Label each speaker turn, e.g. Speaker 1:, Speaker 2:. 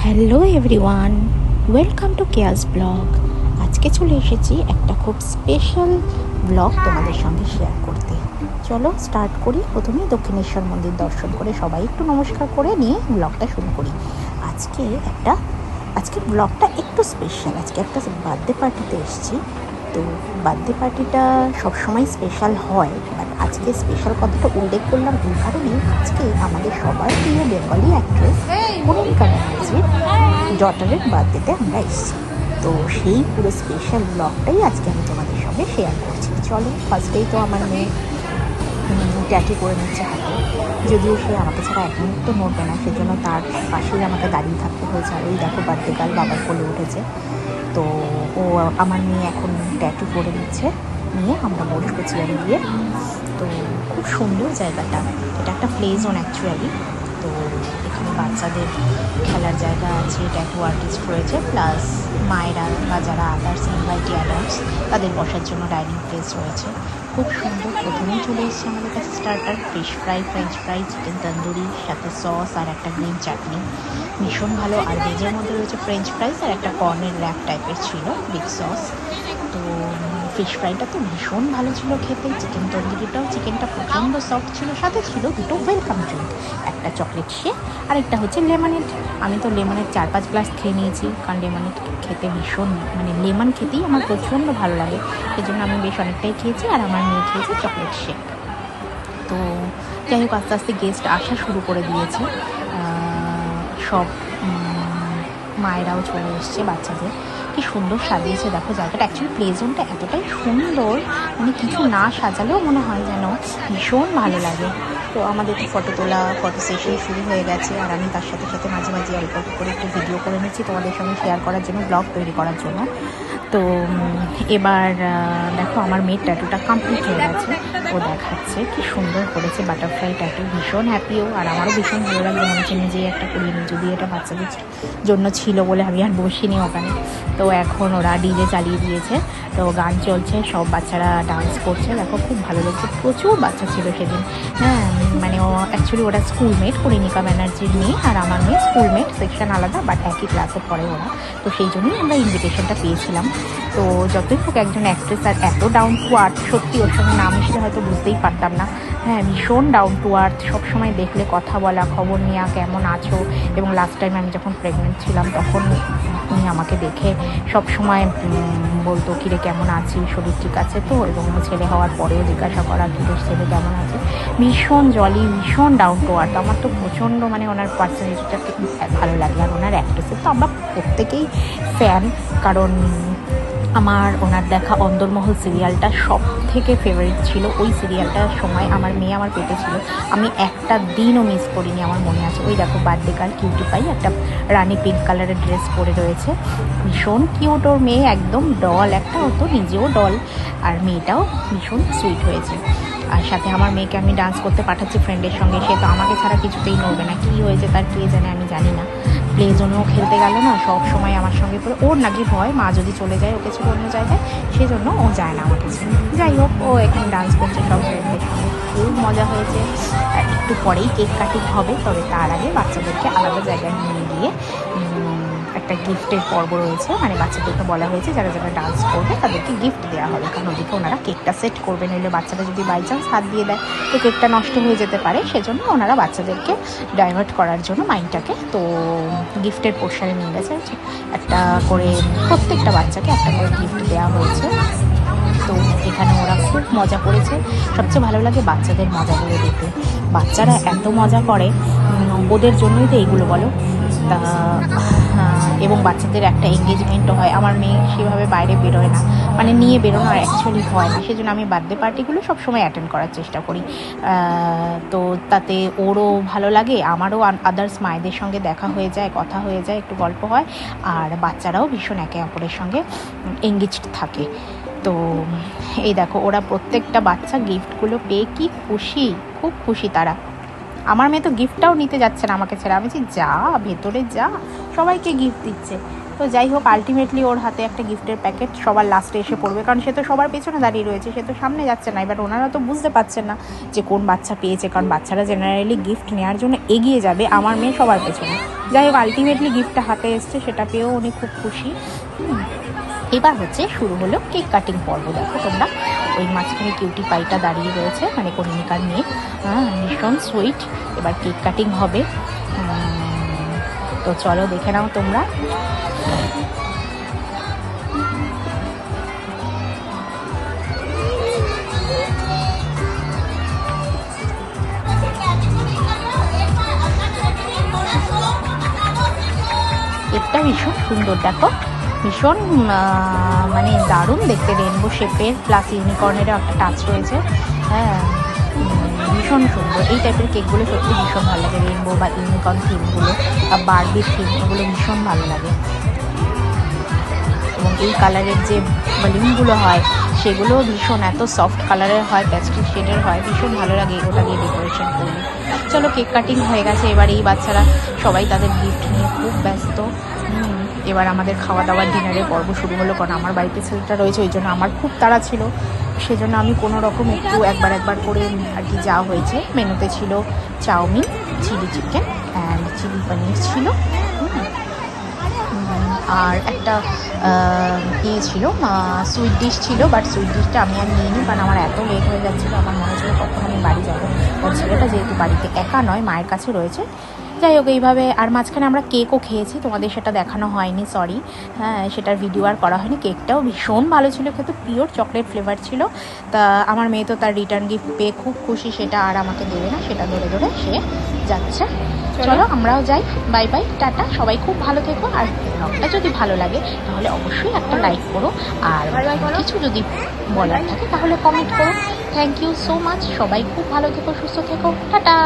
Speaker 1: Hello everyone, welcome to chaos blog. আজকে চলে এসেছি একটা খুব স্পেশাল ব্লগ তোমাদের সঙ্গে শেয়ার করতে। চলো স্টার্ট করি। প্রথমেই দক্ষিণেশ্বর মন্দির দর্শন করে সবাই একটু নমস্কার করে নিয়ে ব্লগটা শুরু করি। আজকে ব্লগটা একটু স্পেশাল। আজকে একটা বার্থডে পার্টিতে এসেছি। তো বার্থডে পার্টিটা সবসময় স্পেশাল হয়, বাট আজকে স্পেশাল কথাটা উল্লেখ করলাম এই কারণে, আজকে আমাদের সবার প্রিয় বেঙ্গলি অ্যাক্ট্রেস মনিকা ব্যানার্জির ডটারের বার্থডেতে আমরা এসেছি। তো সেই পুরো স্পেশাল ব্লগটাই আজকে আমি তোমাদের সঙ্গে শেয়ার করছি। চলো, ফার্স্টেই তো আমার মেয়ে ট্যাটু করে নিচ্ছে হাতে। যদিও সে আমাকে ছাড়া এক মুহূর্ত নড়বে না, সেজন্য তার পাশেই আমাকে দাঁড়িয়ে থাকতে হয়েছে। আর ওই দেখো বার্থডে গার্ল বাবার কোলে উঠেছে। তো ও আমার মেয়ে এখন ট্যাটু করে নিচ্ছে, নিয়ে আমরা বসবো চেয়ারে গিয়ে। তো খুব সুন্দর জায়গাটা, এটা একটা প্লে জোন অ্যাকচুয়ালি। তো এখানে বাচ্চাদের খেলার জায়গা আছে, ট্যাটু আর্টিস্ট রয়েছে, প্লাস মায়েরা বা যারা আদার্স ইনভাইটি আদার্স তাদের বসার জন্য ডাইনিং প্লেস রয়েছে। খুব সুন্দর। প্রথমেই চলে এসেছে আমাদের কাছে starter, fish fry, French fry, chicken tandoori, সাথে সস আর একটা গ্রিন চাটনি, ভীষণ ভালো। আর ভেজের মধ্যে রয়েছে ফ্রেঞ্চ ফ্রাইস আর একটা কর্নের র্যাপ টাইপের ছিল বিগ সস। তো ফিশ ফ্রাইটা তো ভীষণ ভালো ছিল খেতে। চিকেন তন্দুরিটাও, চিকেনটা প্রচণ্ড সফট ছিল। সাথে ছিল দুটো ওয়েলকাম ড্রিঙ্ক, একটা চকলেট শেক আর একটা হচ্ছে লেমনেড। আমি তো লেমনের 4-5 গ্লাস খেয়ে নিয়েছি, কারণ লেমনেড খেতে ভীষণ, মানে লেমন খেতেই আমার প্রচণ্ড ভালো লাগে, সেজন্য আমি বেশ অনেকটাই খেয়েছি। আর আমার মেয়ে খেয়েছে চকলেট শেক। তো যাই হোক, আস্তে আস্তে গেস্ট আসা শুরু করে দিয়েছে। সব মায়েরাও চলে এসছে বাচ্চাদের। কি সুন্দর সাজিয়েছে দেখো জায়গাটা। অ্যাকচুয়ালি প্লে জোনটা এতটাই সুন্দর, মানে কিছু না সাজালেও মনে হয় যেন ভীষণ ভালো লাগে। তো আমাদের ফটো তোলা, ফটো সেশন শুরু হয়ে গেছে। আর আমি তার সাথে সাথে মাঝে মাঝে অল্প অল্প করে একটু ভিডিও করে নিচ্ছি তোমাদের সঙ্গে শেয়ার করার জন্য, ব্লগ তৈরি করার জন্য। তো এবার দেখো আমার মেয়ের ট্যাটুটা কমপ্লিট হয়ে গেছে। ও দেখাচ্ছে কি সুন্দর করেছে বাটারফ্লাই ট্যাটু। ভীষণ হ্যাপিও, আর আমারও ভীষণ ভালো লাগলো। মনে হচ্ছে নিজেই একটা করিয়ে নিই, যদি এটা বাচ্চাদের জন্য ছিল বলে আমি আর বসিনি ওখানে। তো এখন ওরা ডিজে চালিয়ে দিয়েছে, তো গান চলছে, সব বাচ্চারা ডান্স করছে। দেখো খুব ভালো লাগছে। প্রচুর বাচ্চা ছিল সেদিন। হ্যাঁ, মানে ও অ্যাকচুয়ালি ওরা স্কুলমেট, কনিকা ব্যানার্জির মেয়ে আর আমার মেয়ে স্কুলমেট, সেকশন আলাদা, বাট একই ক্লাসে পড়ে ওরা। তো সেই জন্যই আমরা ইনভিটেশনটা পেয়েছিলাম। তো যতই হোক একজন অ্যাক্ট্রেস, আর এত ডাউন টু আর্থ, সত্যি ওর সঙ্গে না মিশলে হয়তো বুঝতেই পারতাম না। হ্যাঁ, ভীষণ ডাউন টু আর্থ, সবসময় দেখলে কথা বলা, খবর নেওয়া, কেমন আছো। এবং লাস্ট টাইম আমি যখন প্রেগনেন্ট ছিলাম তখন উনি আমাকে দেখে সবসময় বলতো কিরে কেমন আছি, শরীর ঠিক আছে তো। এবং ছেলে হওয়ার পরেও জিজ্ঞাসা করা কিরে ছেলে কেমন আছে। ভীষণ জলি, ভীষণ ডাউন টু আর্থ। আমার তো প্রচণ্ড, মানে ওনার পার্সোনালিটিটা ভালো লাগে। আর ওনার অ্যাক্ট্রেসের তো আমরা প্রত্যেকেই ফ্যান, কারণ আমার ওনার দেখা অন্দরমহল সিরিয়ালটা সব থেকে ফেভারিট ছিল। ওই সিরিয়ালটার সময় আমার মেয়ে আমার পেটে ছিল, আমি একটা দিনও মিস করিনি, আমার মনে আছে। ওই দেখো বার্থডে গার্ল কিউটি পাই, একটা রানি পিঙ্ক কালারের ড্রেস পরে রয়েছে, ভীষণ কিউট। ওর মেয়ে একদম ডল একটা, ও তো নিজেও ডল। আর মেয়েটাও ভীষণ সুইট হয়েছে। আর সাথে আমার মেয়েকে আমি ডান্স করতে পাঠাচ্ছি ফ্রেন্ডের সঙ্গে, সে তো আমাকে ছাড়া কিছুতেই নড়বে না। কী হয়েছে তার কে জানে, আমি জানি না। প্লে জোনেও খেলতে গেল না, সব সময় আমার সঙ্গে করে। ওর নাকি ভয় মা যদি চলে যায় ওকে ছিল অন্য জায়গায়, সেজন্য ও যায় না আমার কাছে। যাই হোক, ও এখানে ডান্স করছে সব ফ্রেন্ডের সঙ্গে, খুব মজা হয়েছে। একটু পরেই কেক কাটিং হবে, তবে তার আগে বাচ্চাদেরকে আলাদা জায়গায় নিয়ে গিয়ে একটা গিফটের পর্ব রয়েছে। মানে বাচ্চাদেরকে বলা হয়েছে যারা যারা ডান্স করবে তাদেরকে গিফট দেওয়া হবে, কারণ ওদিকে ওনারা কেকটা সেট করবে, নইলে বাচ্চারা যদি বাই চান্স হাত দিয়ে দেয় তো কেকটা নষ্ট হয়ে যেতে পারে। সেজন্য ওনারা বাচ্চাদেরকে ডাইভার্ট করার জন্য মাইন্ডটাকে, তো গিফটের পোর্শনে নিয়ে গেছে। একটা করে প্রত্যেকটা বাচ্চাকে একটা করে গিফট দেওয়া হয়েছে। তো এখানে ওরা খুব মজা করেছে। সবচেয়ে ভালো লাগে বাচ্চাদের মজাগুলো দেখতে। বাচ্চারা এত মজা করে, ওদের জন্যই তো এইগুলো বলো। তা এবং বাচ্চাদের একটা এঙ্গেজমেন্টও হয়। আমার মেয়ে সেভাবে বাইরে বেরোয় না, মানে নিয়ে বেরোনো আর অ্যাকচুয়ালি হয় না, সেজন্য আমি বার্থডে পার্টিগুলো সবসময় অ্যাটেন্ড করার চেষ্টা করি। তো তাতে ওরও ভালো লাগে, আমারও আদার্স মায়েদের সঙ্গে দেখা হয়ে যায়, কথা হয়ে যায়, একটু গল্প হয়। আর বাচ্চারাও ভীষণ একে অপরের সঙ্গে এঙ্গেজড থাকে। তো এই দেখো ওরা প্রত্যেকটা বাচ্চা গিফটগুলো পেয়ে কি খুশি, খুব খুশি তারা। আমার মেয়ে তো গিফটটাও নিতে যাচ্ছে না আমাকে ছেড়ে। আমি বলছি যা ভেতরে যা, সবাইকে গিফট দিচ্ছে। তো যাই হোক, আলটিমেটলি ওর হাতে একটা গিফটের প্যাকেট সবার লাস্টে এসে পড়বে, কারণ সে তো সবার পেছনে দাঁড়িয়ে রয়েছে, সে তো সামনে যাচ্ছে না। এবার ওনারা তো বুঝতে পারছেন না যে কোন বাচ্চা পেয়েছে, কারণ বাচ্চারা জেনারেলি গিফট নেওয়ার জন্য এগিয়ে যাবে, আমার মেয়ে সবার পেছনে। যাই হোক, আলটিমেটলি গিফটটা হাতে এসছে, সেটা পেয়েও উনি খুব খুশি। এবার হচ্ছে শুরু হলো কেক কাটিং পর্ব। দেখো তোমরা, ওই মাঝখানে কিউটি পাইটা দাঁড়িয়ে রয়েছে, মানে কনিনিকার মেয়ে, ভীষণ সুইট। এবার কেক কাটিং হবে, তো চলো দেখে নাও তোমরা। কেকটা ভীষণ সুন্দর, দেখো ভীষণ মানে দারুণ দেখতে, রেনবো শেপের প্লাস ইউনিকর্নেরও একটা টাচ রয়েছে। হ্যাঁ, ভীষণ সুন্দর। এই টাইপের কেকগুলো সত্যি ভীষণ ভালো লাগে, রেনবো বা ইউনিকর্ন থিমগুলো বা বারবির থিম, এগুলো ভীষণ ভালো লাগে। এবং এই কালারের যে বালুনগুলো হয় সেগুলো ভীষণ এত সফট কালারের হয়, প্যাস্টেল শেডের হয়, ভীষণ ভালো লাগে এগুলো দিয়ে ডেকোরেশন করলে। চলো, কেক কাটিং হয়ে গেছে, এবার এই বাচ্চারা সবাই তাদের গিফট নিয়ে খুব ব্যস্ত। এবার আমাদের খাওয়া দাওয়ার ডিনারের পর্ব শুরু হলো, কারণ আমার বাড়িতে ছেলেটা রয়েছে, ওই জন্য আমার খুব তাড়া ছিল। সেজন্য আমি কোনো রকম একটু একবার করে আর কি যাওয়া হয়েছে। মেনুতে ছিল chow mein, chilli chicken and chilli paneer ছিল, আর একটা ইয়ে ছিল, সুইট ডিশ ছিল। বাট সুইট ডিশটা আমি আর নিইনি, কারণ আমার এত লেট হয়ে যাচ্ছিলো, আমার মনে হচ্ছিলো কখন আমি বাড়ি যাবো। ওর ছেলেটা যেহেতু বাড়িতে একা নয়, মায়ের কাছে রয়েছে। যাই হোক, এইভাবে আর মাঝখানে আমরা কেকও খেয়েছি, তোমাদের সেটা দেখানো হয়নি, সরি। হ্যাঁ, সেটার ভিডিও আর করা হয়নি। কেকটাও ভীষণ ভালো ছিল, কিন্তু পিওর চকলেট ফ্লেভার ছিল। তা আমার মেয়ে তো তার রিটার্ন গিফট পেয়ে খুব খুশি, সেটা আর আমাকে দেবে না, সেটা ধরে ধরে সে যাচ্ছে। চলো আমরাও যাই, বাই বাই, টাটা, সবাই খুব ভালো থেকো। আর ব্লগটা যদি ভালো লাগে তাহলে অবশ্যই একটা লাইক করো, আর কিছু যদি বলার থাকে তাহলে কমেন্ট করো। থ্যাংক ইউ সো মাচ, সবাই খুব ভালো থেকো, সুস্থ থেকো, টাটা।